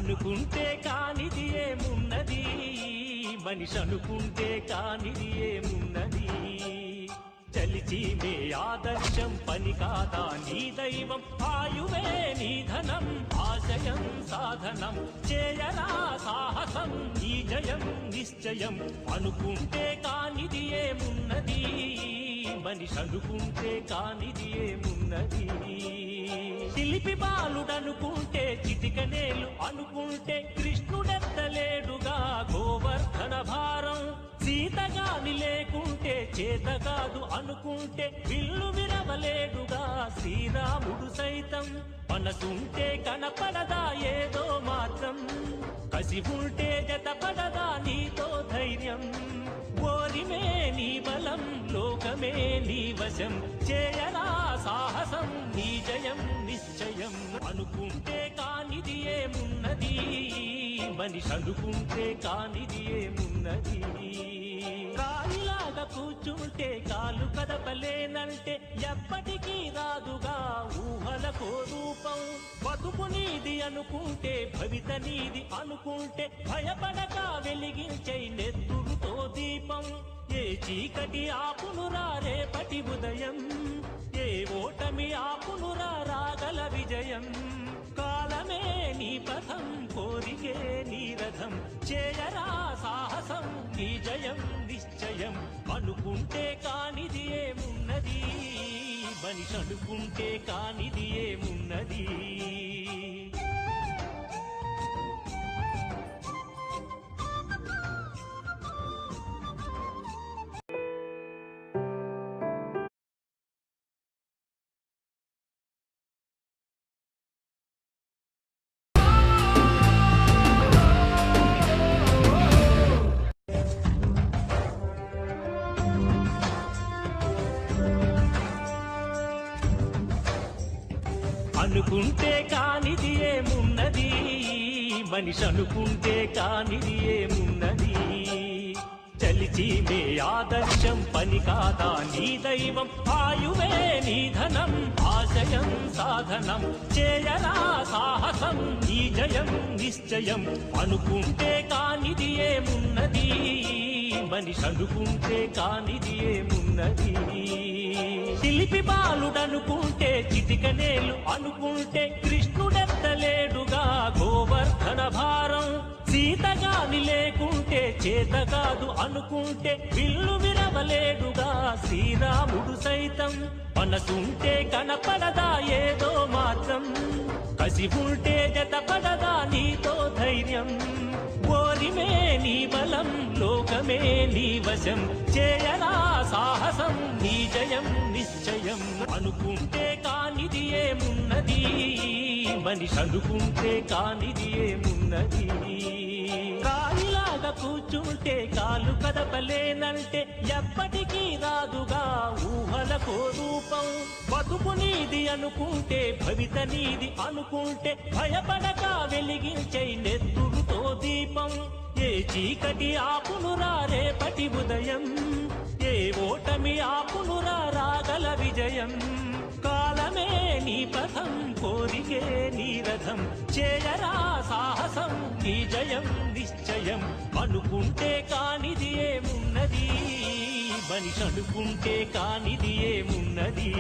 అనుకుంటే కానిది ఏమున్నది, మనిషి అనుకుంటే కానిది ఏమున్నది. చలిచి మే ఆదర్శం పని కాదా నీ దైవం, ఆయువే నీ ధనం ఆశయం సాధనం. చేయరా సాహసం ఈ జయం నిశ్చయం. అనుకుంటే కానిది ఏమున్నది, మనిషి అనుకుంటే కానిది ఏమున్నది. శిల్పి బాలుడనుకుంటే చిటికనేలు అనుకుంటే కృష్ణుడెత్తలేడుగా గోవర్ధన భారం. సీతగాని లేకుంటే చేత కాదు అనుకుంటే విల్లు విరవలేడుగా శ్రీరాముడు సైతం. మనసుంటే కనపడదా ఏదో మాత్రం, కసి ఉంటే జతపడదా నీతో ధైర్యం. ఓరిమే నీ బలం లోకమే నీ వశం, చేయరా సాహసం నీ జయం నిశ్చయం. అనుకుంటే కానిది ఏమున్నది, మనిషి అనుకుంటే కానిది ఏమున్నది. రాయిలాగా కూర్చుంటే కాలు కదపలేనంటే ఎప్పటికీ రాదుగా ఊహలకో రూపం. బతుకు నీది అనుకుంటే భవిత నీది అనుకుంటే భయపడక వెలిగించే నెత్తురుతో దీపం. ఏ చీకటి ఆపునురా రేపటి ఉదయం, ఏ ఓటమి ఆపునురా రాగల విజయం. కాలమే నీ పథం కోరికే నీ రథం, చేయరా సాహసం నీ జయం నిశ్చయం. అనుకుంటే కానిది ఏమున్నది, మనిషి అనుకుంటే కానిది ఏమున్నది. అనుకుంటే కానిది ఏమున్నది, మనిషి అనుకుంటే కానిది ఏమున్నది. చలిచి మే ఆదర్శం పని కాదా నీ దైవం, ఆయువే నీ ధనం ఆశయం సాధనం. చేయరా సాహసం నీ జయం నిశ్చయం. అనుకుంటే కానిది ఏమున్నది, మనిషి అనుకుంటే కానిది ఏమున్నది. శిల్పి బాలుడనుకుంటే చిటికనేలు అనుకుంటే కృష్ణుడెత్తలేడుగా గోవర్ధన భారం. సీతగాని లేకుంటే చేత కాదు అనుకుంటే విల్లు విరవలేడుగా శ్రీరాముడు సైతం. మనసుంటే కనపడదా ఏదో మాత్రం, కసి ఉంటే జతపడదా నీతో ధైర్యం. ఓరిమే నీ బలం లోకమే నీ వశం, చేయరా సాహసం నీ జయం నిశ్చయం. అనుకుంటే కానిది ఏమున్నది, మనిషి అనుకుంటే కానిది ఏమున్నది. రాయిలాగా కూర్చుంటే కాలు కదపలేనంటే ఎప్పటికీ రాదుగా ఊహలకో రూపం. బతుకు నీది అనుకుంటే భవిత నీది అనుకుంటే భయపడక వెలిగించే నెత్తురుతో దీపం. ఏ చీకటి ఆపునురా రేపటి ఉదయం, ఏ ఓటమి ఆపునురా రాగల విజయం. కాలమే నీ పథం కోరికే నీ రథం, చేయరా సాహసం నీ జయం నిశ్చయం. అనుకుంటే కానిది ఏమున్నది, మనిషి అనుకుంటే కానిది ఏమున్నది.